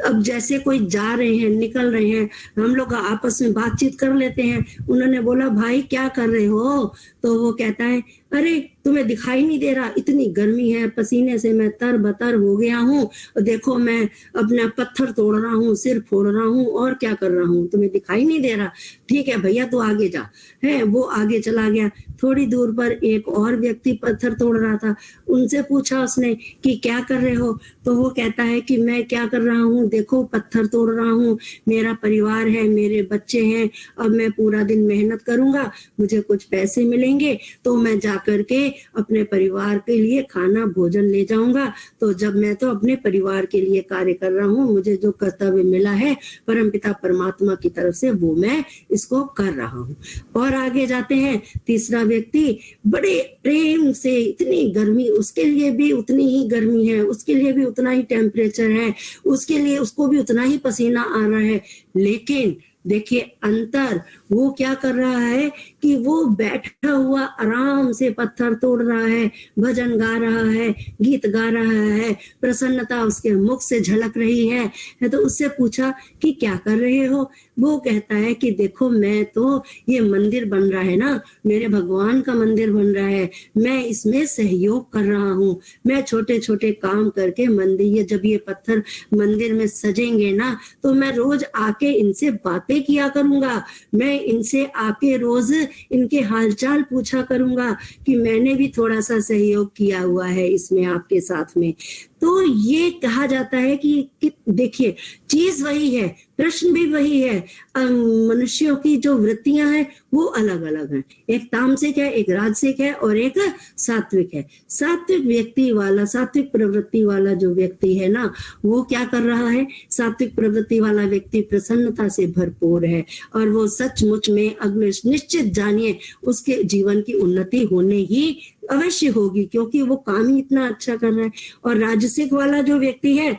अब जैसे कोई जा रहे हैं, निकल रहे हैं, हम लोग आपस में बातचीत कर लेते हैं। उन्होंने बोला, भाई क्या कर रहे हो? तो वो कहता है, अरे तुम्हें दिखाई नहीं दे रहा, इतनी गर्मी है, पसीने से मैं तरबतर हो गया हूँ, देखो मैं अपना पत्थर तोड़ रहा हूँ, सिर फोड़ रहा हूँ और क्या कर रहा हूँ, तुम्हें दिखाई नहीं दे रहा? ठीक है भैया तू आगे जा। है वो आगे चला गया। थोड़ी दूर पर एक और व्यक्ति पत्थर तोड़ रहा था। उनसे पूछा उसने कि क्या कर रहे हो? तो वो कहता है कि मैं क्या कर रहा हूँ, देखो पत्थर तोड़ रहा हूँ, मेरा परिवार है, मेरे बच्चे हैं, अब मैं पूरा दिन मेहनत करूंगा, मुझे कुछ पैसे मिलेंगे तो मैं जाकर के अपने परिवार के लिए खाना भोजन ले जाऊंगा। तो जब मैं तो अपने परिवार के लिए कार्य कर रहा हूँ, मुझे जो कर्तव्य मिला है परमपिता परमात्मा की तरफ से वो मैं इसको कर रहा हूँ। और आगे जाते हैं। तीसरा व्यक्ति बड़े प्रेम से, इतनी गर्मी, उसके लिए भी उतनी ही गर्मी है, उसके लिए भी उतना ही टेम्परेचर है, उसके लिए उसको भी उतना ही पसीना आ रहा है, लेकिन देखिए अंतर, वो क्या कर रहा है कि वो बैठा हुआ आराम से पत्थर तोड़ रहा है, भजन गा रहा है, गीत गा रहा है, प्रसन्नता उसके मुख से झलक रही है। तो उससे पूछा कि क्या कर रहे हो? वो कहता है कि देखो मैं तो, ये मंदिर बन रहा है ना, मेरे भगवान का मंदिर बन रहा है, मैं इसमें सहयोग कर रहा हूँ, मैं छोटे छोटे काम करके मंदिर, ये जब ये पत्थर मंदिर में सजेंगे ना तो मैं रोज आके इनसे बातें किया करूंगा, मैं इनसे आके रोज इनके हालचाल पूछा करूंगा कि मैंने भी थोड़ा सा सहयोग किया हुआ है इसमें आपके साथ में। तो ये कहा जाता है कि देखिए चीज वही है, प्रश्न भी वही है, मनुष्यों की जो वृत्तियां हैं वो अलग अलग हैं। एक तामसिक है, एक राजसिक है और एक सात्विक है। सात्विक व्यक्ति वाला, सात्विक प्रवृत्ति वाला जो व्यक्ति है ना, वो क्या कर रहा है? सात्विक प्रवृत्ति वाला व्यक्ति प्रसन्नता से भरपूर है और वो सचमुच में अगले निश्चित जानिए उसके जीवन की उन्नति होने ही अवश्य होगी, क्योंकि वो काम ही इतना अच्छा कर रहा है। और राजसिक वाला जो व्यक्ति है,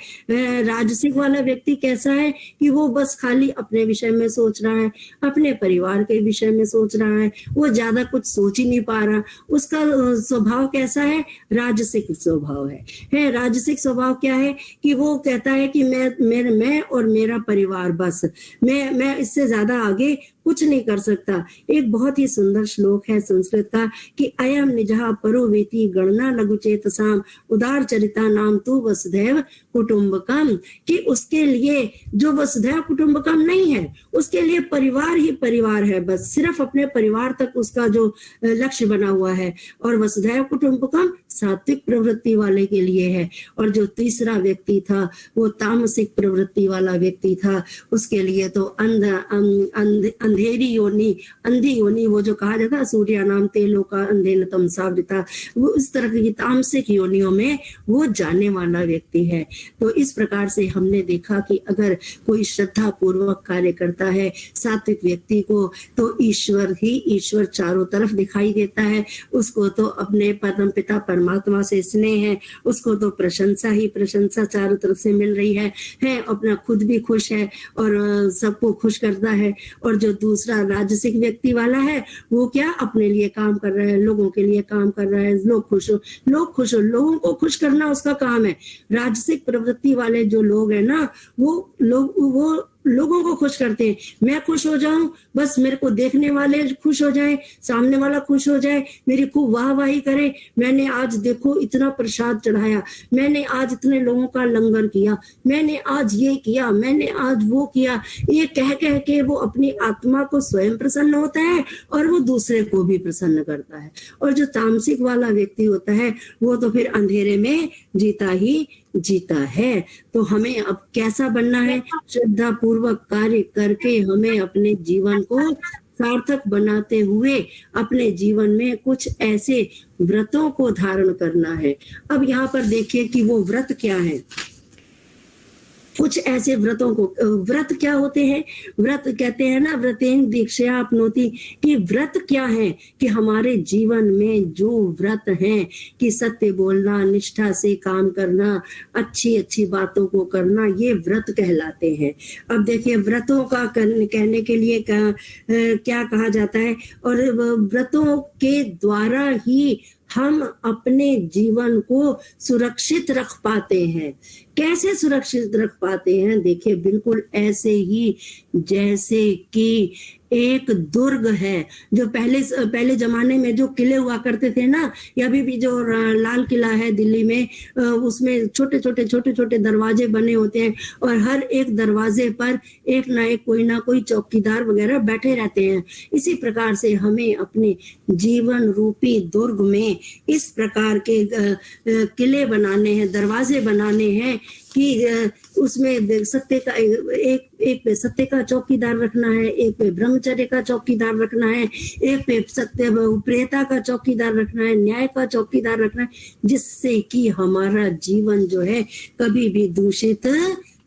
राजसिक वाला व्यक्ति कैसा है कि वो बस खाली अपने विषय में सोच रहा है, अपने परिवार के विषय में सोच रहा है, वो ज्यादा कुछ सोच ही नहीं पा रहा। उसका स्वभाव कैसा है? राजसिक स्वभाव है। राजसिक स्वभाव क्या है कि वो कहता है कि मैं और मेरा परिवार, बस मैं इससे ज्यादा आगे कुछ नहीं कर सकता। एक बहुत ही सुंदर श्लोक है संस्कृत का कि अयम निजः परो वेति गणना लघुचेतसाम उदार चरिता नाम तु वसुधैव कुटुंबकम, कि उसके लिए जो वसुधैव कुटुंबकम नहीं है, उसके लिए परिवार ही परिवार है, बस सिर्फ अपने परिवार तक उसका जो लक्ष्य बना हुआ है। और वसुधैव कुटुंबकम सात्विक प्रवृत्ति वाले के लिए है। और जो तीसरा व्यक्ति था वो तामसिक प्रवृत्ति वाला व्यक्ति था, उसके लिए तो अंधेरी योनि, अंधी योनि, वो जो कहा जाता सूर्या नाम तेलो का अंधेन तम सावृता, वो इस तरह की तामसिक योनियों में वो जाने वाला व्यक्ति है। तो इस प्रकार से हमने देखा कि अगर कोई श्रद्धा पूर्वक कार्य करता है सात्विक व्यक्ति को, तो ईश्वर ही ईश्वर चारों तरफ दिखाई देता है। उसको तो अपने परम पिता परमात्मा से स्नेह है, उसको तो प्रशंसा ही प्रशंसा चारों तरफ से मिल रही है, अपना खुद भी खुश है और सबको खुश करता है। और जो दूसरा राजसिक व्यक्ति वाला है वो क्या अपने लिए काम कर रहा है, लोगों के लिए काम कर रहा है, लोग खुश हो, लोग खुश हो, लोगों को खुश करना उसका काम है। राजसिक प्रवृत्ति वाले जो लोग हैं ना, वो लोगों को खुश करते हैं। मैं खुश हो जाऊं, बस मेरे को देखने वाले खुश हो जाए, सामने वाला खुश हो जाए, मेरी खूब वाहवाही करे, मैंने आज देखो इतना प्रसाद चढ़ाया, मैंने आज इतने लोगों का लंगर किया, मैंने आज ये किया, मैंने आज वो किया, ये कह कह के वो अपनी आत्मा को स्वयं प्रसन्न होता है और वो दूसरे को भी प्रसन्न करता है। और जो तामसिक वाला व्यक्ति होता है वो तो फिर अंधेरे में जीता है। तो हमें अब कैसा बनना है? श्रद्धा पूर्वक कार्य करके हमें अपने जीवन को सार्थक बनाते हुए अपने जीवन में कुछ ऐसे व्रतों को धारण करना है। अब यहाँ पर देखिए कि वो व्रत क्या है। कुछ ऐसे व्रतों को, व्रत क्या होते हैं? व्रत कहते हैं ना, व्रतेन दीक्षा अपनोति, कि व्रत क्या है कि हमारे जीवन में जो व्रत हैं कि सत्य बोलना, निष्ठा से काम करना, अच्छी अच्छी बातों को करना, ये व्रत कहलाते हैं। अब देखिए व्रतों का कहने के लिए क्या कहा जाता है, और व्रतों के द्वारा ही हम अपने जीवन को सुरक्षित रख पाते हैं। कैसे सुरक्षित रख पाते हैं? देखिए बिल्कुल ऐसे ही जैसे कि एक दुर्ग है। जो पहले जमाने में जो किले हुआ करते थे ना, या अभी भी जो लाल किला है दिल्ली में, उसमें छोटे छोटे दरवाजे बने होते हैं और हर एक दरवाजे पर एक ना कोई चौकीदार वगैरह बैठे रहते हैं। इसी प्रकार से हमें अपने जीवन रूपी दुर्ग में इस प्रकार के किले बनाने हैं, दरवाजे बनाने हैं कि उसमें सत्य का एक पे सत्य का चौकीदार रखना है, एक पे ब्रह्मचर्य का चौकीदार रखना है, एक पे सत्य प्रियता का चौकीदार रखना है, न्याय का चौकीदार रखना है, जिससे कि हमारा जीवन जो है कभी भी दूषित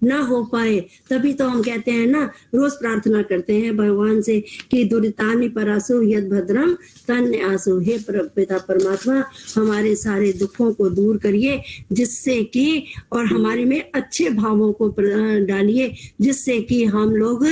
ना हो पाए। तभी तो हम कहते हैं ना, रोज प्रार्थना करते हैं भगवान से कि दुरितानि परासु यद भद्रम तन्य आसु। हे पिता परमात्मा, हमारे सारे दुखों को दूर करिए, जिससे कि और हमारे में अच्छे भावों को डालिए, जिससे कि हम लोग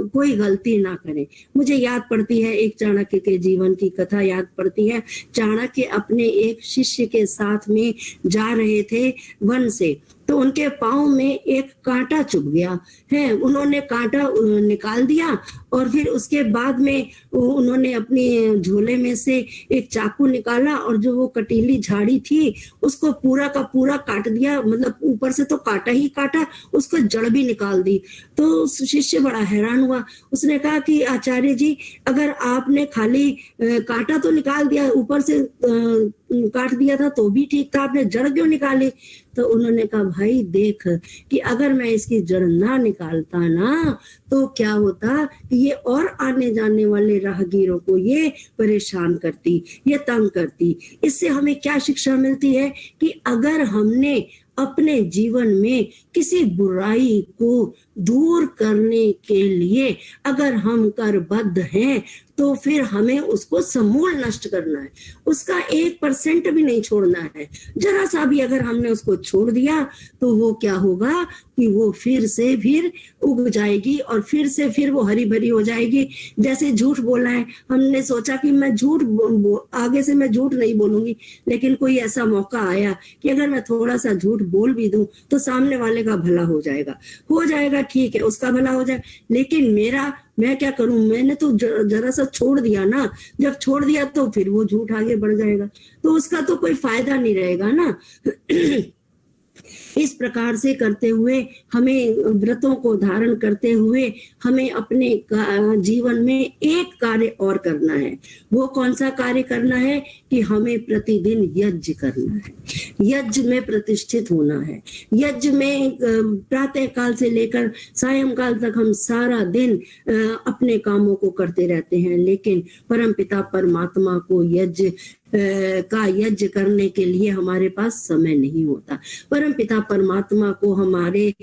कोई गलती ना करें। मुझे याद पड़ती है एक चाणक्य के जीवन की कथा याद पड़ती है। चाणक्य अपने एक शिष्य के साथ में जा रहे थे वन से, तो उनके पाँव में एक कांटा चुभ गया है। उन्होंने कांटा निकाल दिया और फिर उसके बाद में उन्होंने अपनी झोले में से एक चाकू निकाला और जो वो कटीली झाड़ी थी उसको पूरा का पूरा काट दिया। मतलब ऊपर से तो काटा ही काटा, उसको जड़ भी निकाल दी। तो शिष्य बड़ा हैरान हुआ। उसने कहा कि आचार्य जी, अगर आपने खाली कांटा तो निकाल दिया, ऊपर से काट दिया था तो भी ठीक था, आपने जड़ क्यों निकाली? तो उन्होंने कहा, भाई देख कि अगर मैं इसकी जड़ ना निकालता ना तो क्या होता कि ये और आने जाने वाले राहगीरों को ये परेशान करती, ये तंग करती। इससे हमें क्या शिक्षा मिलती है कि अगर हमने अपने जीवन में किसी बुराई को दूर करने के लिए अगर हम करबद्ध हैं तो फिर हमें उसको समूल नष्ट करना है, उसका 1% भी नहीं छोड़ना है। जरा सा भी अगर हमने उसको छोड़ दिया तो वो क्या होगा कि वो फिर से फिर उग जाएगी और फिर से फिर वो हरी भरी हो जाएगी। जैसे झूठ बोला है, हमने सोचा कि मैं आगे से मैं झूठ नहीं बोलूंगी, लेकिन कोई ऐसा मौका आया कि अगर मैं थोड़ा सा झूठ बोल भी दूं तो सामने वाले का भला हो जाएगा, ठीक है, उसका भला हो जाए, लेकिन मैं क्या करूं? मैंने तो जरा सा छोड़ दिया ना। जब छोड़ दिया तो फिर वो झूठ आगे बढ़ जाएगा, तो उसका तो कोई फायदा नहीं रहेगा ना। इस प्रकार से करते हुए हमें व्रतों को धारण करते हुए हमें अपने जीवन में एक कार्य और करना है। वो कौन सा कार्य करना है कि हमें प्रतिदिन यज्ञ करना है, यज्ञ में प्रतिष्ठित होना है। यज्ञ में प्रातः काल से लेकर सायंकाल तक हम सारा दिन अपने कामों को करते रहते हैं, लेकिन परमपिता परमात्मा को यज्ञ करने के लिए हमारे पास समय नहीं होता। परमपिता परमात्मा को हमें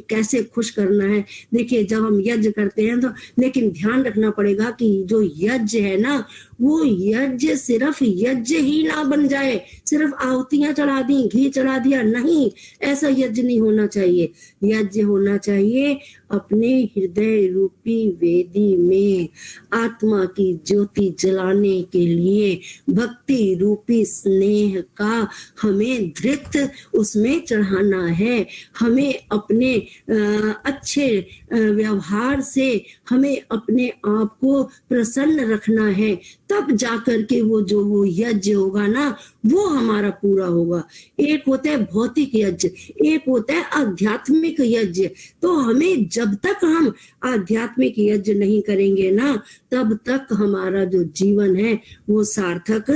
कैसे खुश करना है? देखिए, जब हम यज्ञ करते हैं तो लेकिन ध्यान रखना पड़ेगा कि जो यज्ञ है ना, वो यज्ञ सिर्फ यज्ञ ही ना बन जाए, सिर्फ आहुतियां चढ़ा दी, घी चढ़ा दिया, नहीं, ऐसा यज्ञ नहीं होना चाहिए। यज्ञ होना चाहिए अपने हृदय रूपी वेदी में आत्मा की ज्योति जलाने के लिए भक्ति रूपी स्नेह का हमें धृत उसमें चढ़ाना है। हमें अपने अच्छे व्यवहार से हमें अपने आप को प्रसन्न रखना है, तब जाकर के वो यज्ञ होगा ना, वो हमारा पूरा होगा। एक होता है भौतिक यज्ञ, एक होता है आध्यात्मिक यज्ञ। तो हमें जब तक हम आध्यात्मिक यज्ञ नहीं करेंगे ना, तब तक हमारा जो जीवन है वो सार्थक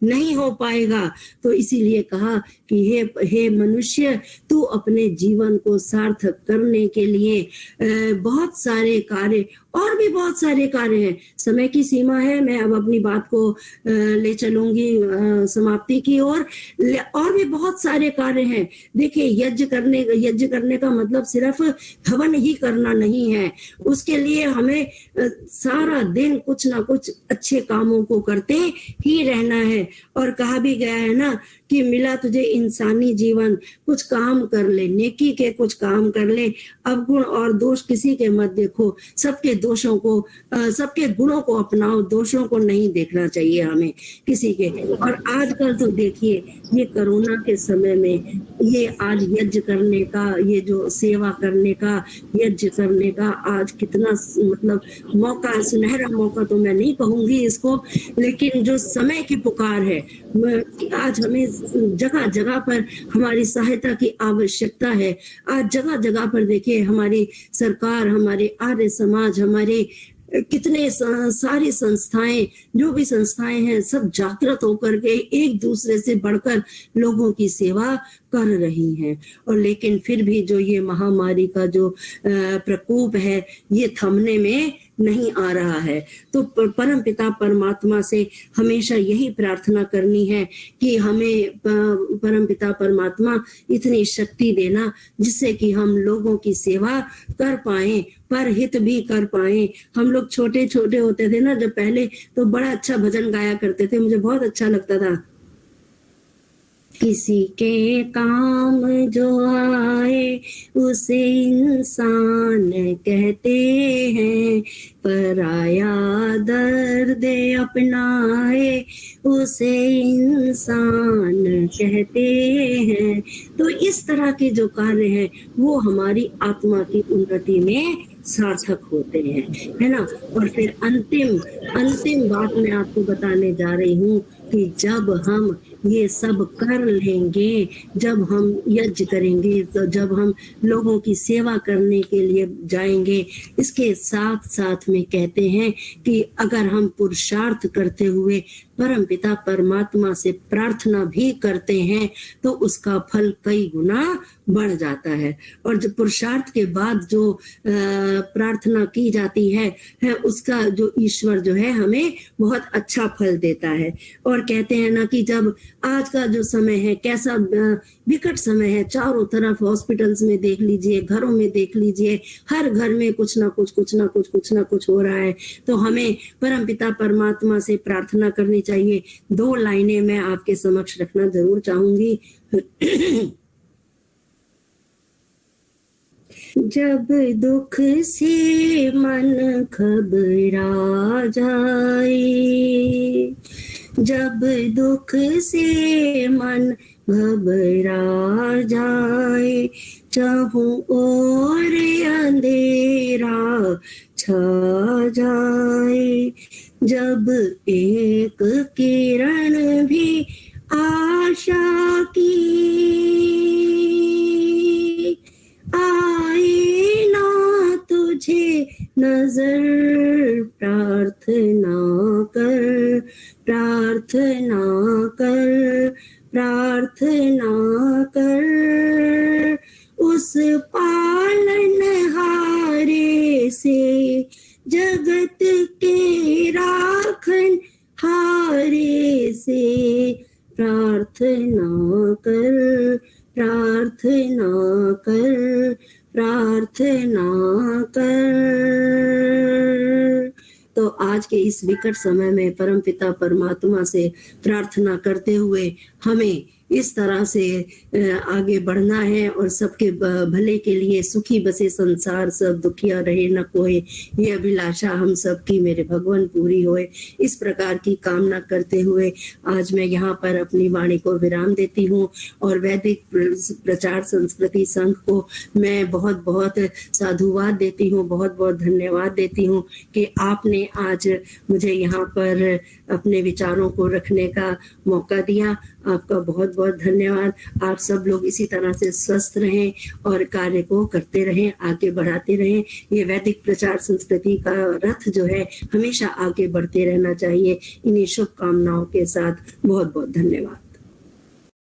नहीं हो पाएगा। तो इसीलिए कहा कि हे मनुष्य, तू अपने जीवन को सार्थक करने के लिए बहुत सारे कार्य, और भी बहुत सारे कार्य हैं। समय की सीमा है, मैं अब अपनी बात को ले चलूंगी समाप्ति की ओर। और भी बहुत सारे कार्य हैं। देखिए, यज्ञ करने का मतलब सिर्फ हवन ही करना नहीं है। उसके लिए हमें सारा दिन कुछ ना कुछ अच्छे कामों को करते ही रहना है। और कहा भी गया है ना कि मिला तुझे इंसानी जीवन, कुछ काम कर ले, नेकी के कुछ काम कर ले, अवगुण और दोष किसी के मत देखो, सबके दोषों को सबके गुणों को अपनाओ, दोषों को नहीं देखना चाहिए हमें किसी के। और आजकल तो देखिए ये कोरोना के समय में ये आज यज्ञ करने का, ये जो सेवा करने का, यज्ञ करने का आज कितना मतलब मौका, सुनहरा मौका तो मैं नहीं कहूंगी इसको, लेकिन जो समय की पुकार है, आज हमें जगह जगह पर हमारी सहायता की आवश्यकता है। आज जगह जगह पर देखिए हमारी सरकार, हमारे आर्य समाज, हमारे कितने सारी संस्थाएं, जो भी संस्थाएं हैं, सब जागृत होकर के एक दूसरे से बढ़कर लोगों की सेवा कर रही हैं। और लेकिन फिर भी जो ये महामारी का जो प्रकोप है ये थमने में नहीं आ रहा है। तो परम पिता परमात्मा से हमेशा यही प्रार्थना करनी है कि हमें परम पिता परमात्मा इतनी शक्ति देना जिससे कि हम लोगों की सेवा कर पाएं, पर हित भी कर पाएं। हम लोग छोटे छोटे होते थे ना जब पहले, तो बड़ा अच्छा भजन गाया करते थे, मुझे बहुत अच्छा लगता था। किसी के काम जो आए उसे इंसान कहते हैं, पराया दर्द अपनाए उसे इंसान कहते हैं। तो इस तरह के जो कार्य हैं वो हमारी आत्मा की उन्नति में सार्थक होते हैं, है ना। और फिर अंतिम बात मैं आपको बताने जा रही हूँ कि जब हम ये सब कर लेंगे, जब हम यज्ञ करेंगे, तो जब हम लोगों की सेवा करने के लिए जाएंगे, इसके साथ साथ में कहते हैं कि अगर हम पुरुषार्थ करते हुए परम पिता परमात्मा से प्रार्थना भी करते हैं तो उसका फल कई गुना बढ़ जाता है। और जब पुरुषार्थ के बाद जो प्रार्थना की जाती है उसका जो ईश्वर जो है हमें बहुत अच्छा फल देता है। और कहते हैं ना कि जब आज का जो समय है कैसा विकट समय है, चारों तरफ हॉस्पिटल्स में देख लीजिए, घरों में देख लीजिए, हर घर में कुछ ना कुछ हो रहा है। तो हमें परम पिता परमात्मा से प्रार्थना करनी चाहिए। 2 लाइनें मैं आपके समक्ष रखना जरूर चाहूंगी। जब दुख से मन घबरा जाए, जब दुख से मन घबरा जाए, चाहूं और अंधेरा छा जाए, जब एक किरण भी आशा की आए ना तुझे नजर, प्रार्थना कर, प्रार्थना कर, प्रार्थना कर उस पालनहारे से, जगत के राखन हारे से, प्रार्थना कर, प्रार्थना कर, प्रार्थना कर। तो आज के इस विकट समय में परमपिता परमात्मा से प्रार्थना करते हुए हमें इस तरह से आगे बढ़ना है और सबके भले के लिए, सुखी बसे संसार सब दुखिया रहे न कोई, ये अभिलाषा हम सबकी मेरे भगवान पूरी होए। इस प्रकार की कामना करते हुए आज मैं यहाँ पर अपनी वाणी को विराम देती हूँ और वैदिक प्रचार संस्कृति संघ को मैं बहुत बहुत साधुवाद देती हूँ, बहुत बहुत धन्यवाद देती हूँ कि आपने आज मुझे यहाँ पर अपने विचारों को रखने का मौका दिया। आपका बहुत बहुत धन्यवाद। आप सब लोग इसी तरह से स्वस्थ रहें और कार्य को करते रहें, आगे बढ़ाते रहें। ये वैदिक प्रचार संस्कृति का रथ जो है हमेशा आगे बढ़ते रहना चाहिए। इन्हीं शुभकामनाओं के साथ बहुत बहुत धन्यवाद।